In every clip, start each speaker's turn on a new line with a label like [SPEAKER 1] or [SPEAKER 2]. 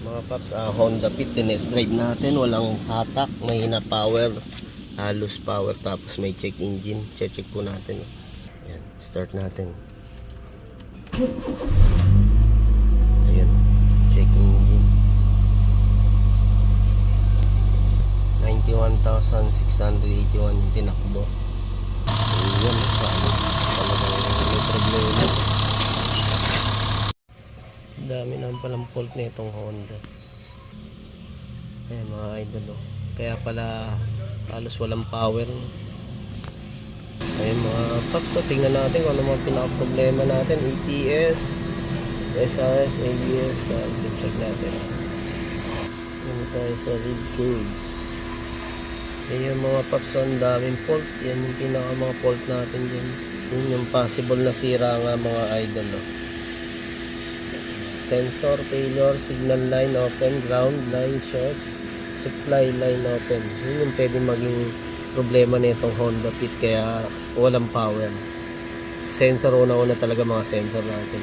[SPEAKER 1] Mga paps, Honda Fit, tinest drive natin, walang hatak, may na power, halos power, tapos may check engine. Check po natin. Ayan, start natin. Ayan, check engine. 91,681 yung tinakbo. Ayan, talagang may problema. Dami naman palang fault na itong Honda. Ayan mga idol, oh. Kaya pala halos walang power. Ayan mga paps, so tingnan natin kung ano mga pinaka-problema natin. EPS, SRS, ABS, check natin. Yan tayo sa lead cage. Ayan mga paps, so ang daming fault. Yan yung pinaka mga fault natin dyan. Yun yung possible na sira nga mga idol, oh. Sensor failure, signal line open, ground line short, supply line open. Yun yung pwede maging problema na itong Honda Fit, kaya walang power. Sensor, una-una talaga mga sensor natin.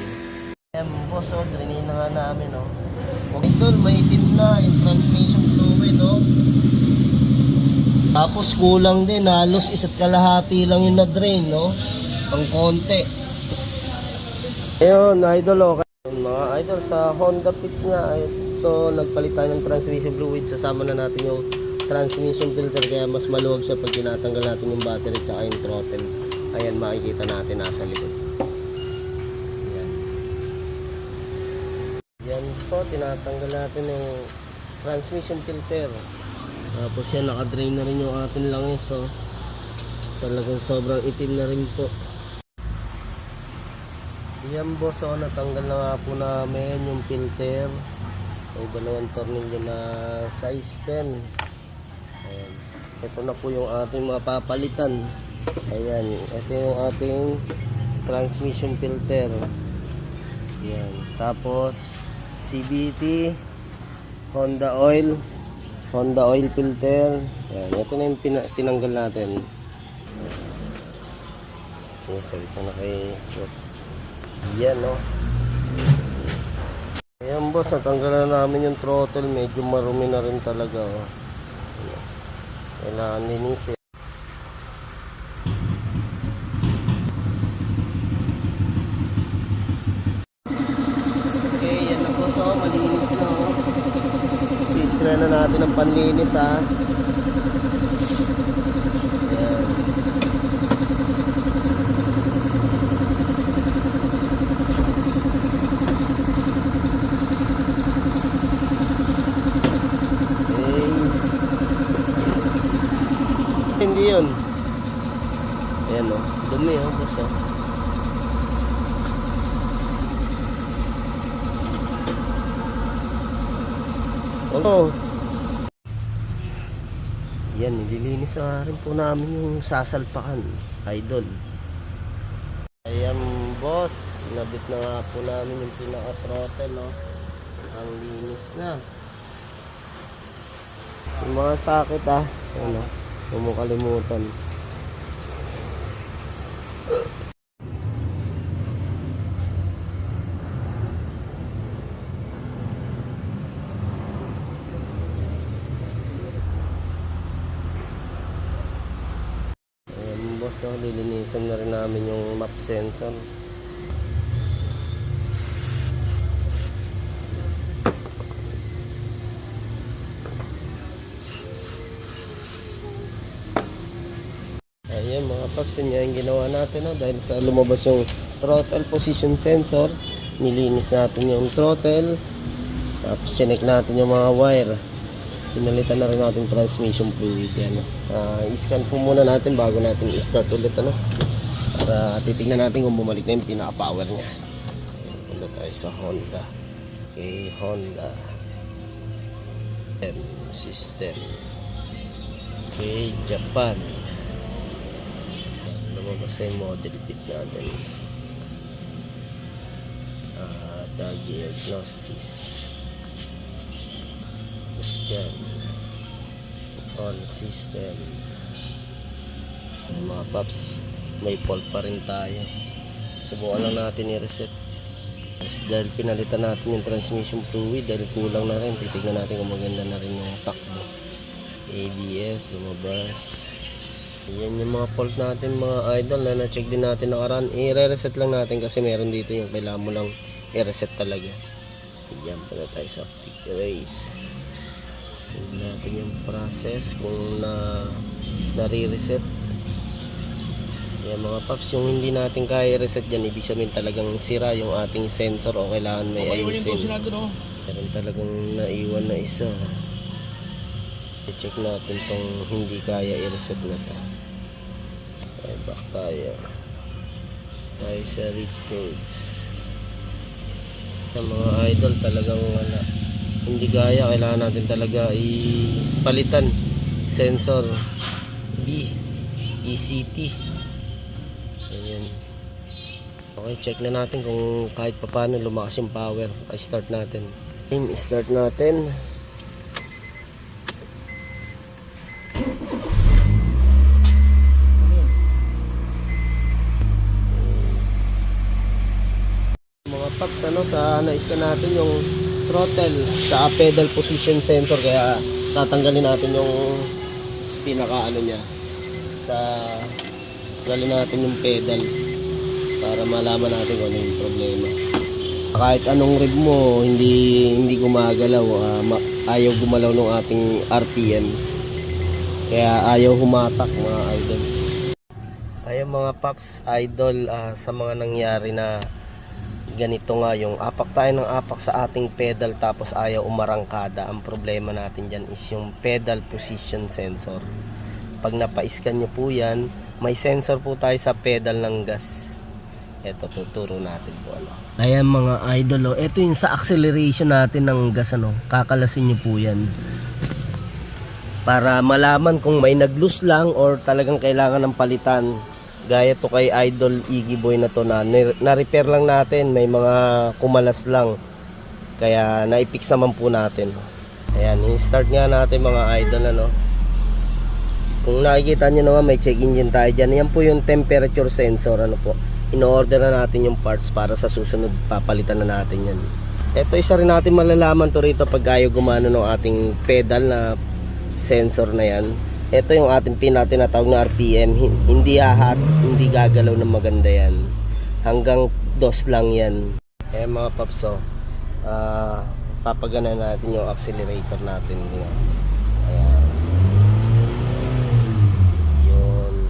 [SPEAKER 1] Ayan boss, drinin na nga namin, oh. Ito, maitim na yung transmission fluid, oh. Tapos kulang din, halos 1.5 lang yung na-drain, no? Pang konti. Ayun, idol, okay. Mga idol, sa Honda Fit nga, ito nagpalit tayo ng transmission fluid. Sasama na natin yung transmission filter, kaya mas maluwag siya pag tinatanggal natin yung battery at yung throttle. Ayan, makikita natin nasa likod. Ayan. Yan po, tinatanggal natin yung transmission filter. Tapos yan, nakadrain na rin yung ating langis, so talagang sobrang itim na rin po. Yan boss, so natanggal na nga po namin yung filter. May dalawang tornilyo na size 10. Ayan. Ito na po yung ating mapapalitan. Ayan, ito yung ating transmission filter. Ayan. Tapos CVT, Honda oil filter. Ayan, ito na yung tinanggal natin. Okay, ito na kay boss. Yan, no. Ayan boss, natanggalan namin yung throttle. Medyo marumi na rin talaga, oh. Kailangan linisin. Okay, yan na boss, oh. Malinis na, oh. I-spray na natin ang panlinis, ha. Ayan. Hindi yun. Ayan, o. Dumi, o. Boss, o. Oh. Yan, nililinis na rin po namin yung sasalpakan, idol. Ayan, boss. Inabit na nga po namin yung pinaka-throttle, no. Ang linis na. Yung mga sakit, ano, huwag mo kalimutan. Ayan boss, lilinisan na rin namin yung map sensor. Ayan mga paps, yun yung ginawa natin, no? Dahil sa lumabas yung throttle position sensor, nilinis natin yung throttle, tapos chinek natin yung mga wire, pinalitan na rin natin transmission fluid. Yan, i-scan po muna natin bago natin i-start ulit, ano, para titignan natin kung bumalik na yung pinaka-power nya. Ayan, punta tayo sa Honda. Okay, Honda system. Okay, Japan. Lumabas yung model bit natin. Diagnosis, scan, all system. Mga paps, may fault pa rin tayo. Subukan lang natin i-reset. Dahil pinalitan natin yung transmission fluid, dahil kulang na rin, titignan natin kung maganda na rin yung takbo. ABS, lumabas. Yan yung mga fault natin mga idol na na-check din natin nakaraan. I-reset lang natin kasi meron dito yung kailangan mo lang i-reset talaga. Yan pala tayo sa quick erase. Tignan natin yung process kung nare-reset. Yan mga paps, yung hindi natin kaya i-reset dyan, ibig sabihin talagang sira yung ating sensor o kailangan may ayusin. Meron talagang naiwan na isa. I-check natin tong hindi kaya i-reset na to. Okay, back tayo. Tayo sa read codes. Sa mga idol talagang wala. Hindi kaya, kailangan natin talaga ipalitan. Sensor B, ECT. Ayan. Okay, check na natin kung kahit paano lumakas yung power. Ay, start natin. Start natin. Mga paps, na-scan natin yung throttle sa pedal position sensor, kaya tatanggalin natin yung pinaka niya sa galin natin yung pedal para malaman natin kung ano yung problema. Kahit anong rev mo hindi gumagalaw, ayaw gumalaw ng ating RPM, kaya ayaw humatak mga idol. Ayun mga paps idol, sa mga nangyari na ganito nga, yung apak tayo ng apak sa ating pedal tapos ayaw umarangkada. Ang problema natin dyan is yung pedal position sensor. Pag napa-scan nyo po yan, may sensor po tayo sa pedal ng gas. Ito, tuturo natin po Ayan mga idol, ito yung sa acceleration natin ng gas, kakalasin nyo po yan para malaman kung may nag-loose lang or talagang kailangan ng palitan. Gaya to kay Idol Iggy Boy na to, na-repair lang natin, may mga kumalas lang, kaya na-fix naman po natin. Ayan, i-start nga natin mga idol. Kung nakikita nyo naman, may check engine tayo dyan. Yan po yung temperature sensor. In-order na natin yung parts para sa susunod papalitan na natin yan. Ito, isa rin natin malalaman to rito pag ayaw gumano ng ating pedal na sensor na yan. Ito yung ating tinatawag na RPM, hindi hahat, hindi gagalaw ng maganda yan. Hanggang 2 lang yan. Eh mga paps, papagana natin yung accelerator natin. Ayan. Yun.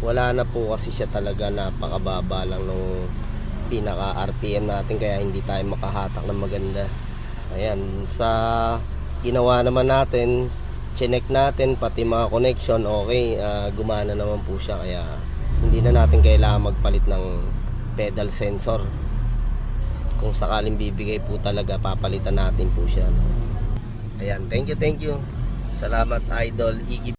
[SPEAKER 1] Wala na po kasi siya talaga, napakababa lang nung pinaka RPM natin, kaya hindi tayo makahatak ng maganda. Ayan, sa ginawa naman natin, chinek natin pati mga connection, okay, gumana naman po siya, kaya hindi na natin kailangan magpalit ng pedal sensor. Kung sakaling bibigay po talaga, papalitan natin po siya. Ayan, thank you. Salamat Idol Iggy.